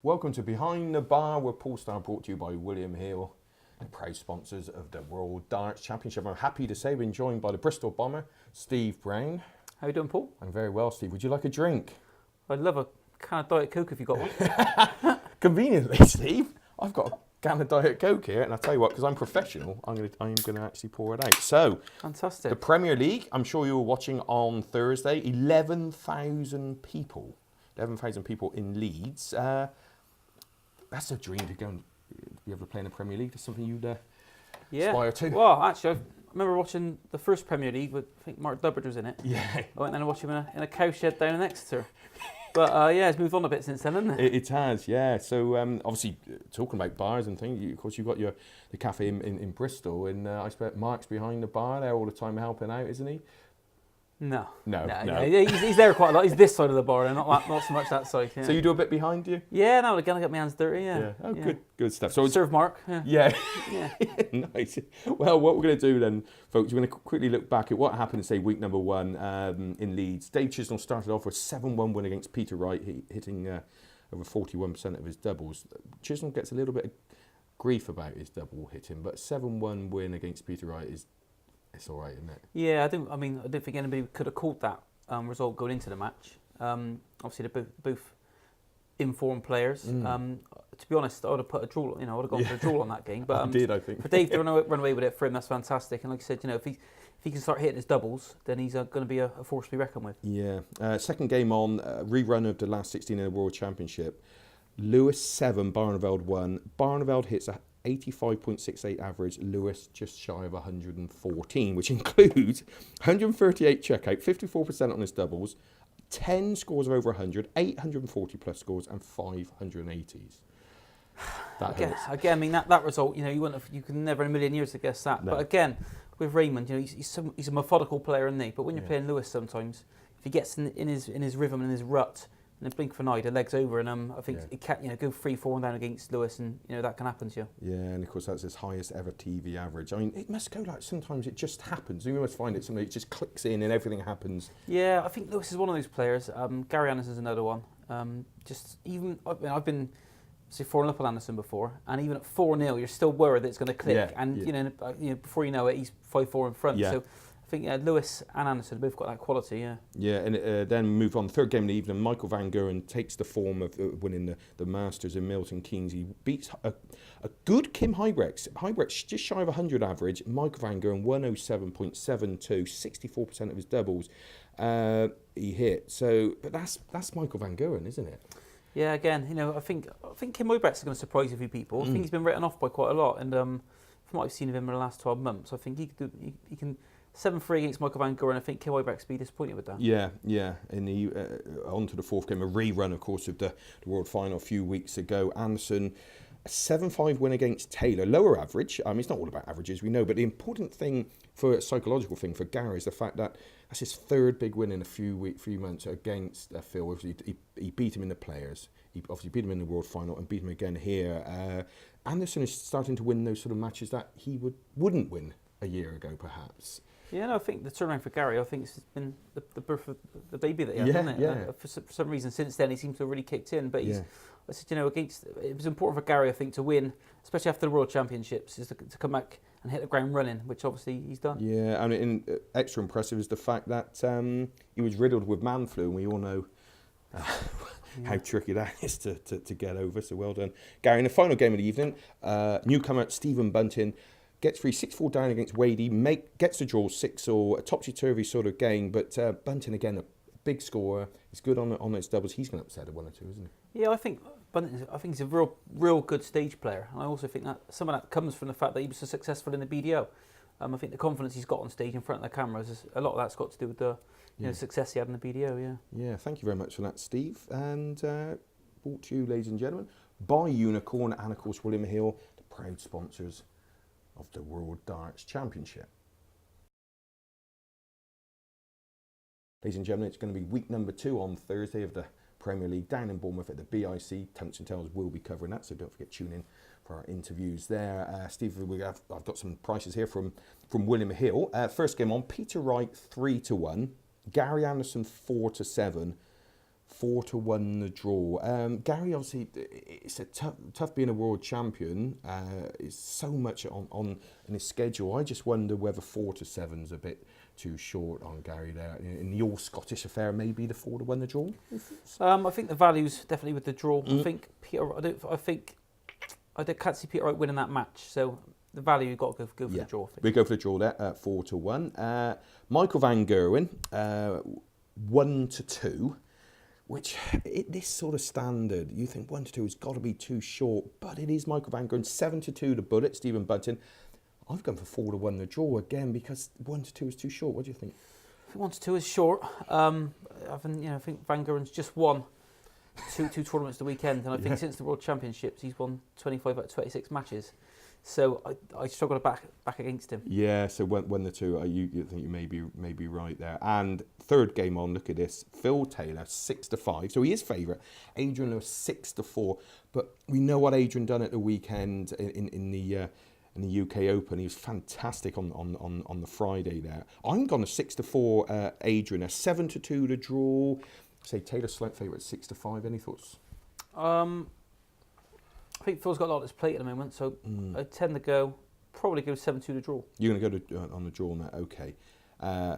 Welcome to Behind the Bar with Paul Starr, brought to you by William Hill, the proud sponsors of the World Darts Championship. I'm happy to say we're joined by the Bristol bomber, Steve Brown. How you doing, Paul? I'm very well, Steve. Would you like a drink? I'd love a can of Diet Coke if you got one. Conveniently, Steve, I've got a can of Diet Coke here, and I'll tell you what, because I'm professional, I'm gonna actually pour it out. So, Fantastic. the Premier League, I'm sure you were watching on Thursday, 11,000 people. 11,000 people in Leeds. That's a dream to go and be able to play in the Premier League. That's something you'd aspire to. Well, actually, I remember watching the first Premier League with, I think Mark Dubbard was in it. Yeah. I went and watched him in a cow shed down in Exeter. But it's moved on a bit since then, hasn't it? It has, yeah. So obviously, talking about bars and things, of course, you've got the cafe in Bristol, and I expect Mark's behind the bar there all the time helping out, isn't he? No. No. He's there quite a lot. He's this side of the bar and not so much that side. Yeah. So you do a bit behind you? Yeah, now and again I get my hands dirty, yeah. Oh, yeah. Good stuff. So serve Mark. Yeah. Yeah. Nice. Well, what we're going to do then, folks, we're going to quickly look back at what happened in, say, week number one in Leeds. Dave Chisnell started off with a 7-1 win against Peter Wright, hitting over 41% of his doubles. Chisnell gets a little bit of grief about his double hitting, but 7-1 win against Peter Wright it's all right, isn't it? Yeah, I don't think anybody could have called that result going into the match. Obviously, they're both informed players. To be honest, I would have put a draw. I would have gone for a draw on that game. But I think. For Dave to run away with it, for him, that's fantastic. And like I said, if he can start hitting his doubles, then he's going to be a force to be reckoned with. Yeah. Second game on, rerun of the last 16 in the World Championship. Lewis 7, Barneveld 1. Barneveld hits a 85.68 average, Lewis just shy of 114, which includes 138 checkout, 54% on his doubles, 10 scores of over 100, 840 plus scores, and 580s. That hurts. Again, I mean that result, you can never in a million years have guessed that. No. But again, with Raymond, he's a methodical player, isn't he? But when you're playing Lewis, sometimes if he gets in his rhythm and in his rut, and then blink of an eye, the leg's over, and I think it can go 3-4 down against Lewis, and that can happen to you. Yeah, and of course that's his highest ever TV average. I mean, it must go like sometimes it just happens. You must find it something it just clicks in and everything happens. Yeah, I think Lewis is one of those players. Gary Anderson's another one. I've been 4-0 up on Anderson before, and even at 4-0, you're still worried that it's going to click, before you know it, he's 5-4 in front. Yeah. So I think Lewis and Anderson both got that quality, yeah. Yeah, and then move on. Third game of the evening, Michael Van Geuren takes the form of winning the Masters in Milton Keynes. He beats a good Kim Huybrechts. Huybrechts just shy of 100 average. Michael Van Geuren 107.72, 64% of his doubles he hit. So, but that's Michael Van Geuren, isn't it? Yeah, again, I think Kim Huybrechts is going to surprise a few people. I think he's been written off by quite a lot, and from what I've seen of him in the last 12 months, I think he can 7-3 against Michael Van Geuren. I think Kim Huybrechts be disappointed with that. Yeah. And he on to the fourth game, a rerun, of course, of the World Final a few weeks ago. Anderson, a 7-5 win against Taylor. Lower average. I mean, it's not all about averages, we know, but the important thing, a psychological thing for Gary, is the fact that that's his third big win in a few months against Phil. He beat him in the Players. He obviously beat him in the World Final and beat him again here. Anderson is starting to win those sort of matches that he wouldn't win a year ago, perhaps. Yeah, no, I think the turnaround for Gary, I think it's been the birth of the baby that he had, hasn't it? Yeah. For some reason, since then, he seems to have really kicked in. But it was important for Gary, I think, to win, especially after the World Championships, is to come back and hit the ground running, which obviously he's done. Yeah, I mean, extra impressive is the fact that he was riddled with man flu, and we all know how tricky that is to get over. So well done, Gary. In the final game of the evening, newcomer Stephen Bunting gets 6-4 down against Wadey, gets the draw 6-all, a topsy-turvy sort of game, but Bunting, again, a big scorer. He's good on his doubles. He's going to upset a one or two, isn't he? Yeah, I think he's a real good stage player. And I also think that some of that comes from the fact that he was so successful in the BDO. I think the confidence he's got on stage in front of the cameras, a lot of that's got to do with the success he had in the BDO, yeah. Yeah, thank you very much for that, Steve. And brought to you, ladies and gentlemen, by Unicorn and, of course, William Hill, the proud sponsors of the World Darts Championship. Ladies and gentlemen, it's going to be week number 2 on Thursday of the Premier League down in Bournemouth at the BIC. Tungsten Tales will be covering that, so don't forget to tune in for our interviews there. Steve, I've got some prices here from William Hill. First game on, Peter Wright 3-1, Gary Anderson 4-7, 4-1 the draw. Gary, obviously, it's a tough being a world champion. It's so much on in his schedule. I just wonder whether 4-7's a bit too short on Gary there. In the all Scottish affair, maybe the 4-1 the draw. I think the value's definitely with the draw. I think Peter. I can't see Peter Wright winning that match. So the value you've got to go for the draw. We go for the draw there at 4-1. Michael van Gerwen, 1-2. Which, this sort of standard, you think 1-2 has got to be too short, but it is Michael van Gerwen. 7-2 the bullet, Stephen Bunting. I've gone for 4-1 the draw again because 1-2 is too short. What do you think? I think 1-2 is short. I think Van Gerwen's just won two tournaments the weekend, and I think since the World Championships he's won 25 out of 26 matches. So I struggle to back against him. Yeah, so 1-2, you think you may be right there. And third game on, look at this. Phil Taylor, 6-5. So he is favourite. Adrian Lewis, 6-4. But we know what Adrian done at the weekend in the UK Open. He was fantastic on the Friday there. I'm gone to 6-4 Adrian. A 7-2 the draw. Say Taylor slight favourite, 6-5. Any thoughts? I think Phil's got a lot on his plate at the moment, so I tend to probably go 7-2 to draw. You're going to go on the draw now, okay.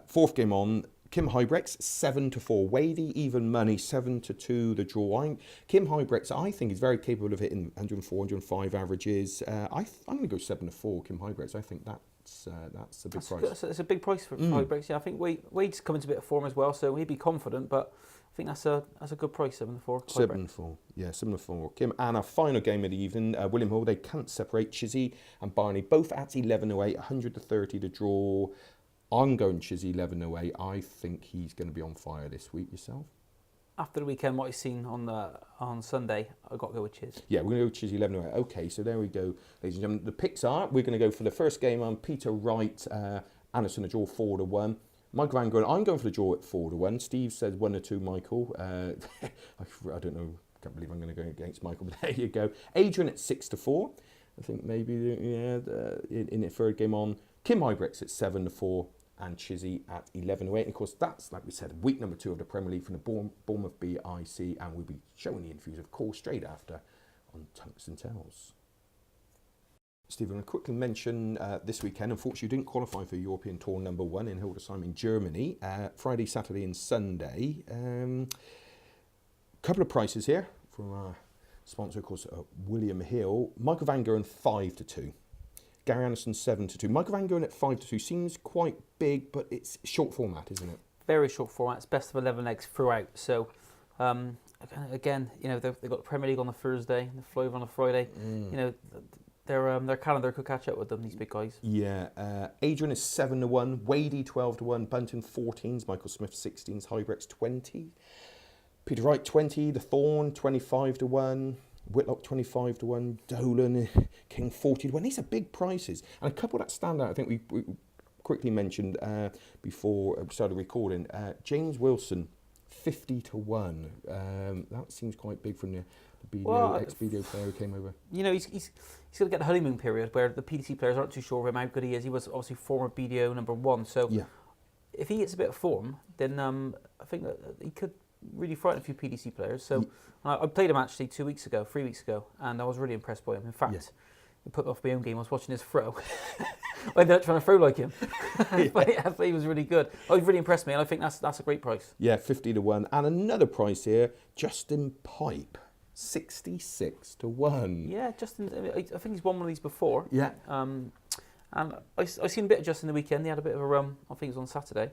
Fourth game on, Kim Huybrechts, 7-4. Wadey, even money, 7-2 the draw. Kim Huybrechts, I think, is very capable of hitting 104, 105 averages. I'm going to go 7-4, Kim Huybrechts. I think that's a big price. It's a big price for Huybrechts. Yeah, I think Wade's coming to a bit of form as well, so he'd be confident, but I think that's a good price, 7-4. 7-4, yeah, 7-4. Kim, and our final game of the evening, William Hall, they can't separate. Chizzy and Barney, both at 11-8, 130 to draw. I'm going Chizzy 11-8. I think he's going to be on fire this week. Yourself? After the weekend, what I've seen on Sunday, I've got to go with Chiz. Yeah, we're going to go Chizzy 11-8. Okay, so there we go, ladies and gentlemen. The picks are, we're going to go for the first game on Peter Wright, Anderson, a draw 4-1. Michael Van Gerwen, I'm going for the draw at 4-1. Steve says 1-2 Michael. I don't know, can't believe I'm going to go against Michael, but there you go. Adrian at 6-4. I think maybe in the third game on. Kim Huybrechts at 7-4 and Chizzy at 11-8. And of course, that's, like we said, week number 2 of the Premier League from the Bournemouth BIC, and we'll be showing the interviews, of course, straight after on Tungsten Tells. Stephen, I quickly mention this weekend, unfortunately, you didn't qualify for European Tour number 1 in Hildesheim in Germany. Friday, Saturday and Sunday. Couple of prices here from our sponsor, of course, William Hill. Michael Van Gerwen, 5-2. Gary Anderson, 7-2. Michael Van Gerwen at 5-2 seems quite big, but it's short format, isn't it? Very short format. It's best of 11 legs throughout. So, again, they've got the Premier League on the Thursday, the Fleuve on the Friday. Their calendar could catch up with them, these big guys. Yeah. Adrian is 7-1. Wadey, 12-1. Bunting, 14s. Michael Smith, 16s. Huybrechts, 20. Peter Wright, 20. The Thorn, 25-1. Whitlock, 25-1. Dolan, King, 40-1. These are big prices. And a couple that stand out, I think we quickly mentioned before we started recording. James Wilson, 50-1. That seems quite big from the BDO, ex-BDO player who came over. He's going to get the honeymoon period where the PDC players aren't too sure of him, how good he is. He was obviously former BDO number 1. So if he gets a bit of form, then I think that he could really frighten a few PDC players. So I played him actually 3 weeks ago, and I was really impressed by him. In fact, he put me off my own game. I was watching his throw. I ended up trying to throw like him. But he was really good. Oh, he really impressed me, and I think that's a great price. Yeah, 50-1. And another price here, Justin Pipe. 66-1. Yeah, Justin. I think he's won one of these before. Yeah. And I seen a bit of Justin the weekend. He had a bit of a run. I think it was on Saturday,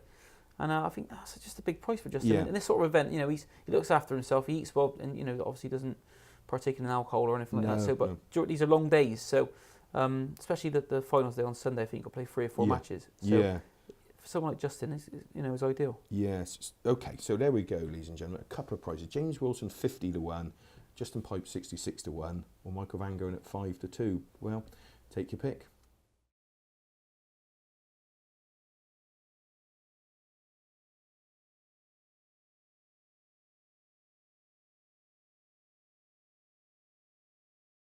and I think that's just a big price for Justin. Yeah. In this sort of event, he looks after himself. He eats well, and obviously doesn't partake in alcohol or anything like that. So, but these are long days. So, especially the finals day on Sunday, I think he'll play 3 or 4 matches. So for someone like Justin, is ideal. Yes. Okay. So there we go, ladies and gentlemen. A couple of prices. James Wilson, 50-1. Justin Pipe, 66-1, or Michael Van Gerwen at 5-2. Well, take your pick.